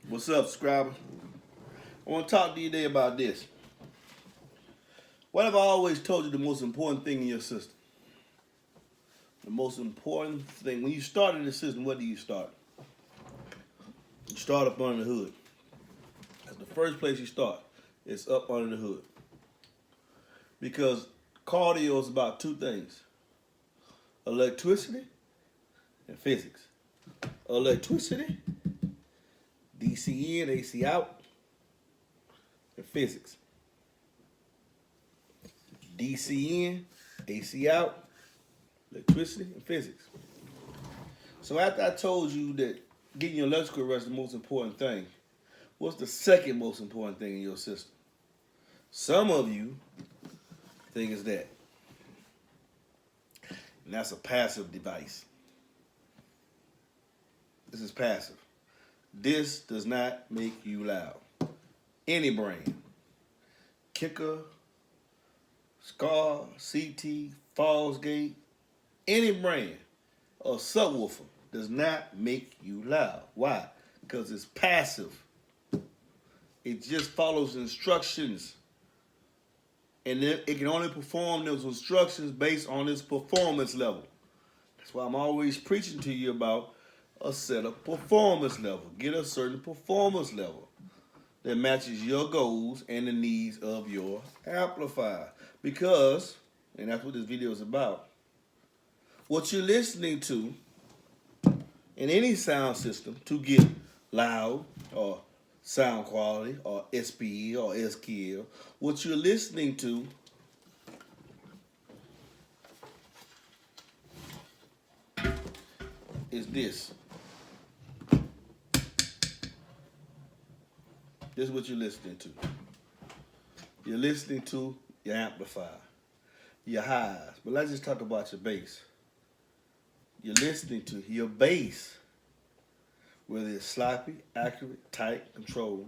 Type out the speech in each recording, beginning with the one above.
What's up, subscriber? I want to talk to you today about this. What have I always told you the most important thing in your system? The most important thing, when you start in the system, what do you start? You start up under the hood. That's the first place you start. It's up under the hood. Because cardio is about two things. Electricity and physics. Electricity, DC in, AC out, and physics. DC in, AC out, electricity, and physics. So after I told you that getting your electrical rest is the most important thing, what's the second most important thing in your system? Some of you think it's that. And that's a passive device. This is passive. This does not make you loud. Any brand, Kicker, Scar, CT, Fallsgate, any brand or subwoofer does not make you loud. Why? Because it's passive. It just follows instructions. And it can only perform those instructions based on its performance level. That's why I'm always preaching to you about a set of performance level. Get a certain performance level that matches your goals and the needs of your amplifier. Because, and that's what this video is about, what you're listening to in any sound system to get loud or sound quality or SPE or SKL, what you're listening to is this. This is what you're listening to. You're listening to your amplifier, your highs. But let's just talk about your bass. You're listening to your bass, whether it's sloppy, accurate, tight, controlled.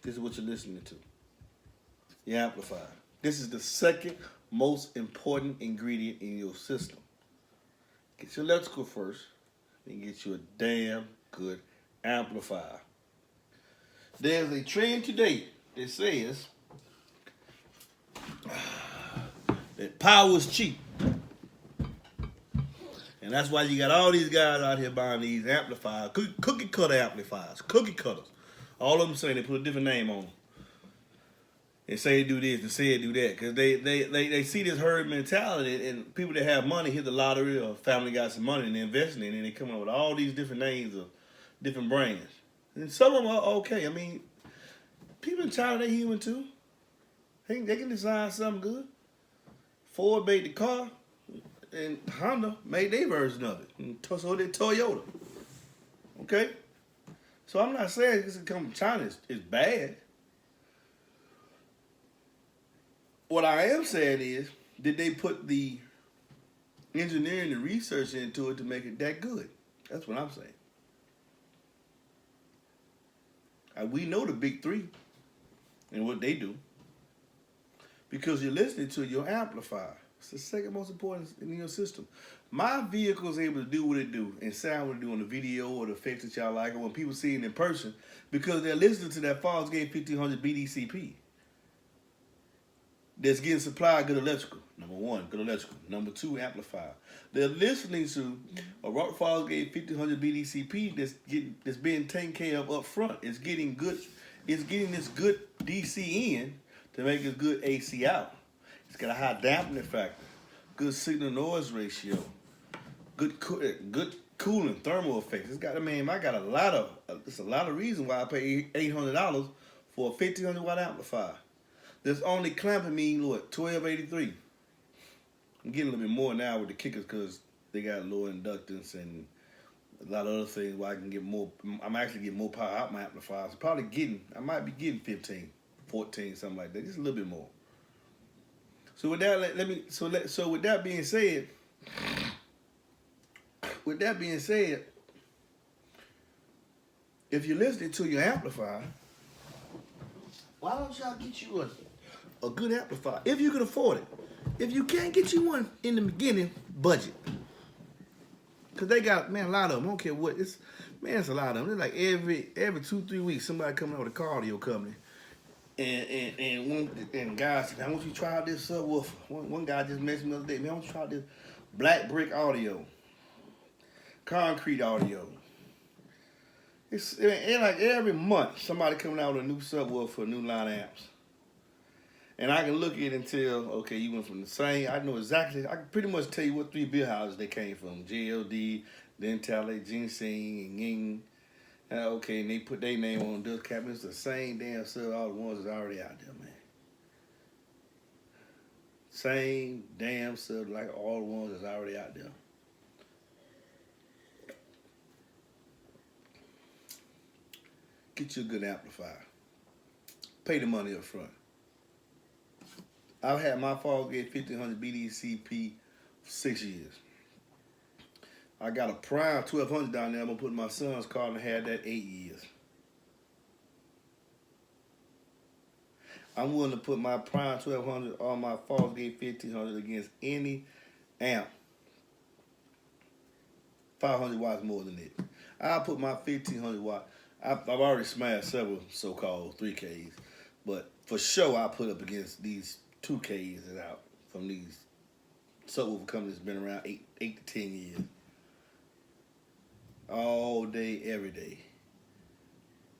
This is what you're listening to. Your amplifier. This is the second most important ingredient in your system. Get your electrical first, then get you a damn good amplifier. There's a trend today that says that power is cheap. And that's why you got all these guys out here buying these amplifiers, cookie cutter amplifiers, cookie cutters. All of them saying they put a different name on them. They say they do this, they say they do that. Because they see this herd mentality, and people that have money hit the lottery or family got some money and they're investing in it, and they come up with all these different names of different brands. And some of them are okay. I mean, people in China, they human too. They can design something good. Ford made the car, and Honda made their version of it. And so did Toyota. Okay? So I'm not saying this come from China is bad. What I am saying is, did they put the engineering and research into it to make it that good? That's what I'm saying. We know the big three and what they do because you're listening to your amplifier. It's the second most important in your system. My vehicle is able to do what it do and sound what it do on the video or the effects that y'all like, or when people see it in person, because they're listening to that Fallsgate 1500 BDCP that's getting supplied good electrical. Number one, good electrical. Number two, amplifier. They're listening to a Rock Fallsgate 1500 BDCP that's being taken care of up front. It's getting good. It's getting this good DC in to make it good AC out. It's got a high dampening factor, good signal noise ratio, good cooling thermal effects. It's got. I got a lot of reasons why I pay $800 for a 1500 watt amplifier. That's only clamping me, what, $12.83. I'm getting a little bit more now with the kickers because they got lower inductance and a lot of other things where I can get more. I'm actually getting more power out my amplifiers. I might be getting 15, 14, something like that. Just a little bit more. So with that, so with that being said, if you're listening to your amplifier, why don't y'all get you a good amplifier if you can afford it? If you can't get you one in the beginning, budget. Cause they got, man, a lot of them. I don't care what it's, man, it's a lot of them. It's like every 2-3 weeks somebody coming out with a car audio company, and guys said, I want you to try out this subwoofer. One guy just messaged me the other day, man, I want you to try out this black brick audio, concrete audio. It's like every month somebody coming out with a new subwoofer, a new line of amps. And I can look at it and tell, okay, you went from the same. I know exactly. I can pretty much tell you what 3 beer houses they came from: JLD, Dentale, Ginseng, and Ying. Okay, and they put their name on the dust cap. It's the same damn sub, all the ones that's already out there, man. Same damn sub, like all the ones that's already out there. Get you a good amplifier. Pay the money up front. I've had my Fallgate 1500 BDCP for 6 years. I got a Prime 1200 down there. I'm gonna put in my son's car and had that 8 years. I'm willing to put my Prime 1200 on my Fallgate 1500 against any amp. 500 watts more than it. I'll put my 1500 watt. I've already smashed several so-called 3Ks, but for sure I put up against these 2Ks that's out from these subwoofer companies that's been around 8 to 10 years. All day, every day.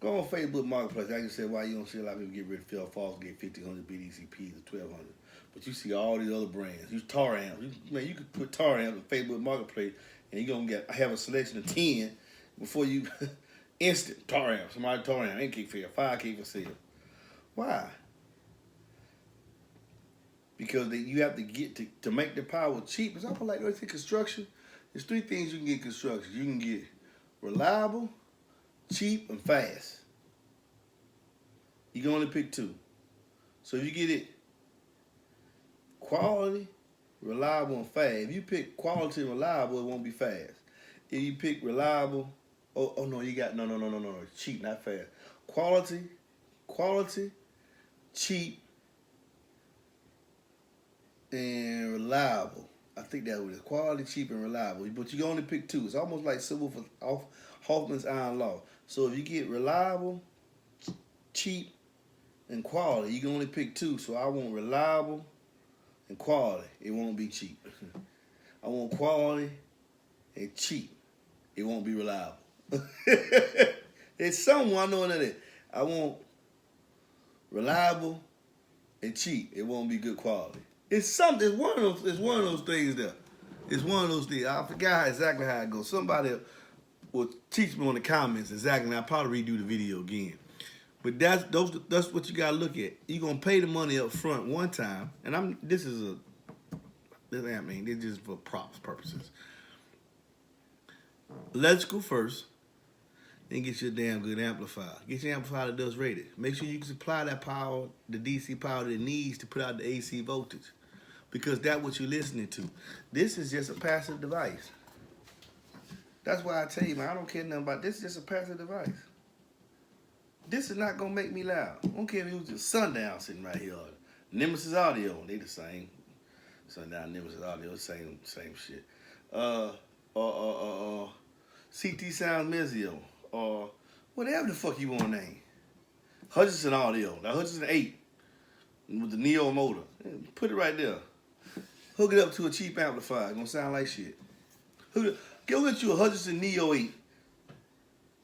Go on Facebook Marketplace. I can say why you don't see a lot of people get rid of Fallgate 1500 BDCPs or 1200. But you see all these other brands. You tar amps. Man, you could put tar amps on Facebook Marketplace and you're going to have a selection of 10 before you instant tar amp. Somebody tar amp. 8K for sale, 5K for sale. Why? Because you have to get to make the power cheap. It's almost like let's say construction. There's 3 things you can get construction. You can get reliable, cheap, and fast. You can only pick 2. So if you get it quality, reliable, and fast. If you pick quality and reliable, it won't be fast. If you pick reliable, oh no, you got no. Cheap, not fast. Quality, cheap, and reliable. I think that was quality, cheap, and reliable. But you can only pick 2. It's almost like Subwoofer off Hoffman's Iron Law. So if you get reliable, cheap, and quality, you can only pick 2. So I want reliable and quality. It won't be cheap. I want quality and cheap. It won't be reliable. It's something I know in it. I want reliable and cheap. It won't be good quality. It's something. It's one of those things there. It's one of those things. I forgot exactly how it goes. Somebody will teach me on the comments exactly. And I'll probably redo the video again. But that's what you gotta look at. You're gonna pay the money up front one time, and this is just for props purposes. Electrical first, then get your damn good amplifier. Get your amplifier that does rated. Make sure you can supply that power, the DC power that it needs to put out the AC voltage. Because that's what you're listening to. This is just a passive device. That's why I tell you, man, I don't care nothing about this. It's just a passive device. This is not gonna make me loud. I don't care if it was just Sundown sitting right here. Nemesis Audio, they the same. Sundown, Nemesis Audio, same shit. CT Sound Mezio, or whatever the fuck you want to name. Hutchinson Audio, the Hutchinson 8 with the Neo motor. Put it right there. Hook it up to a cheap amplifier. It's gonna sound like shit. Go get you a Hutchinson Neo 8.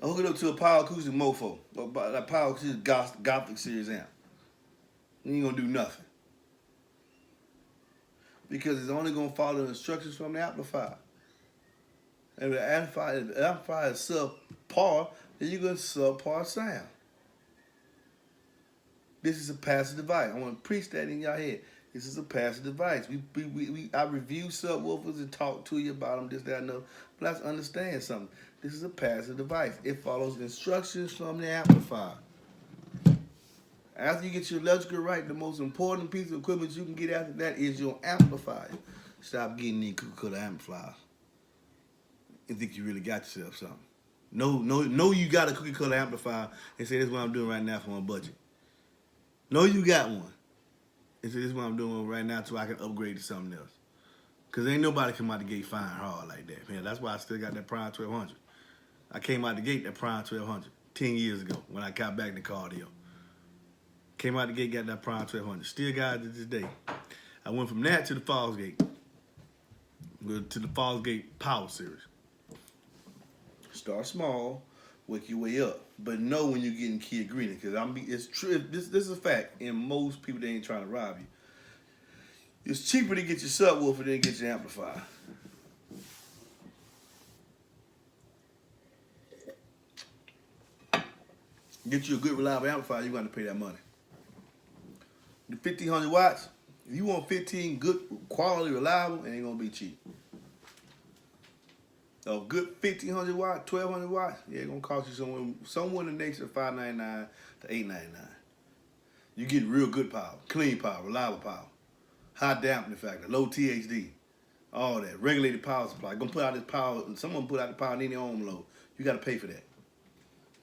Or hook it up to a Power Acoustic Mofo. Or that Power Acoustic Gothic Series amp. You ain't gonna do nothing. Because it's only gonna follow the instructions from the amplifier. And if the amplifier is subpar, then you're gonna subpar sound. This is a passive device. I want to preach that in your head. This is a passive device. I review subwoofers and talk to you about them, this, that, and that. But let's understand something. This is a passive device. It follows instructions from the amplifier. After you get your electrical right, the most important piece of equipment you can get after that is your amplifier. Stop getting these cookie-cutter amplifiers and think you really got yourself something. No, you got a cookie-cutter amplifier and say, this is what I'm doing right now for my budget. No, you got one. And say, this is what I'm doing right now so I can upgrade to something else. Cause ain't nobody come out the gate fine hard like that, man. That's why I still got that Prime 1200. I came out the gate that Prime 1200 10 years ago when I got back to cardio. Came out the gate, got that Prime 1200. Still got it to this day. I went from that to the Falls Gate. To the Falls Gate Power Series. Start small, work your way up, but know when you're getting key ingredient. Because it's true. This is a fact. And most people, they ain't trying to rob you. It's cheaper to get your subwoofer than get your amplifier. Get you a good reliable amplifier, you're going to pay that money. The 1500 watts, if you want 15 good quality reliable, it ain't going to be cheap. A good 1500 watt, 1200 watts, yeah, it's going to cost you somewhere in the nature of $599 to $899. You get real good power, clean power, reliable power, high damping factor, low THD, all that, regulated power supply. Gonna put out this power, someone put out the power in their own load. You got to pay for that.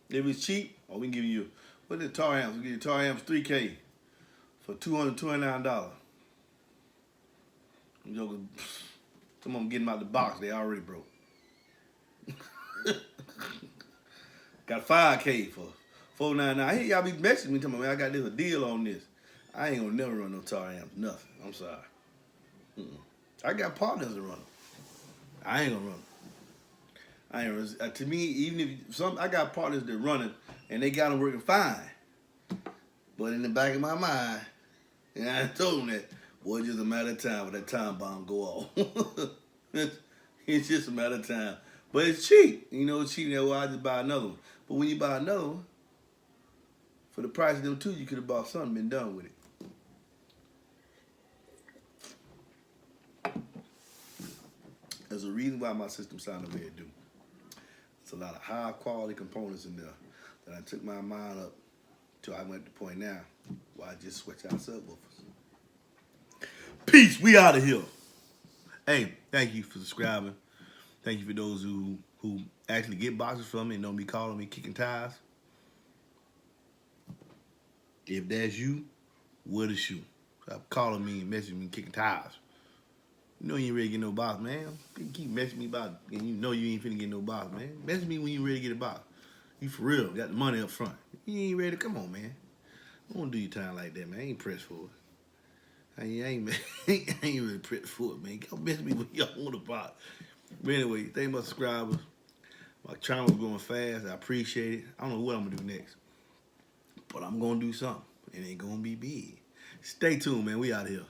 If it's cheap, we can give you, what is the tar amps? We give you tar amps 3K for $229. Some of them getting them out the box, they already broke. Got 5K for $499. I hear y'all be messaging me, telling me, man, I got this a deal on this. I ain't gonna never run no tar amps, nothing. I'm sorry. I got partners to run them. I ain't gonna run them. To me, even if I got partners that run it and they got them working fine, but in the back of my mind, and I told them that, boy, it's just a matter of time when that time bomb go off. It's just a matter of time. But it's cheap. You know, it's cheap. Well, I just buy another one. But when you buy another one, for the price of them two, you could have bought something and been done with it. There's a reason why my system sounded the way it do. It's a lot of high quality components in there that I took my mind up till I went to the point now where I just switch out subwoofers. Peace, we out of here. Hey, thank you for subscribing. Thank you for those who actually get boxes from me and don't be calling me kicking tires. If that's you, wear the shoe. Stop calling me and messaging me kicking tires. You know you ain't ready to get no box, man. You keep messaging me about it, and you know you ain't finna get no box, man. Message me when you ready to get a box. You for real, got the money up front. You ain't ready to, come on, man. I don't do your time like that, man. I ain't pressed for it. I ain't really pressed for it, man. Come message me when y'all want a box. But anyway, thank my subscribers. My channel's going fast. I appreciate it. I don't know what I'm gonna do next, but I'm gonna do something. It ain't gonna be big. Stay tuned, man. We out here.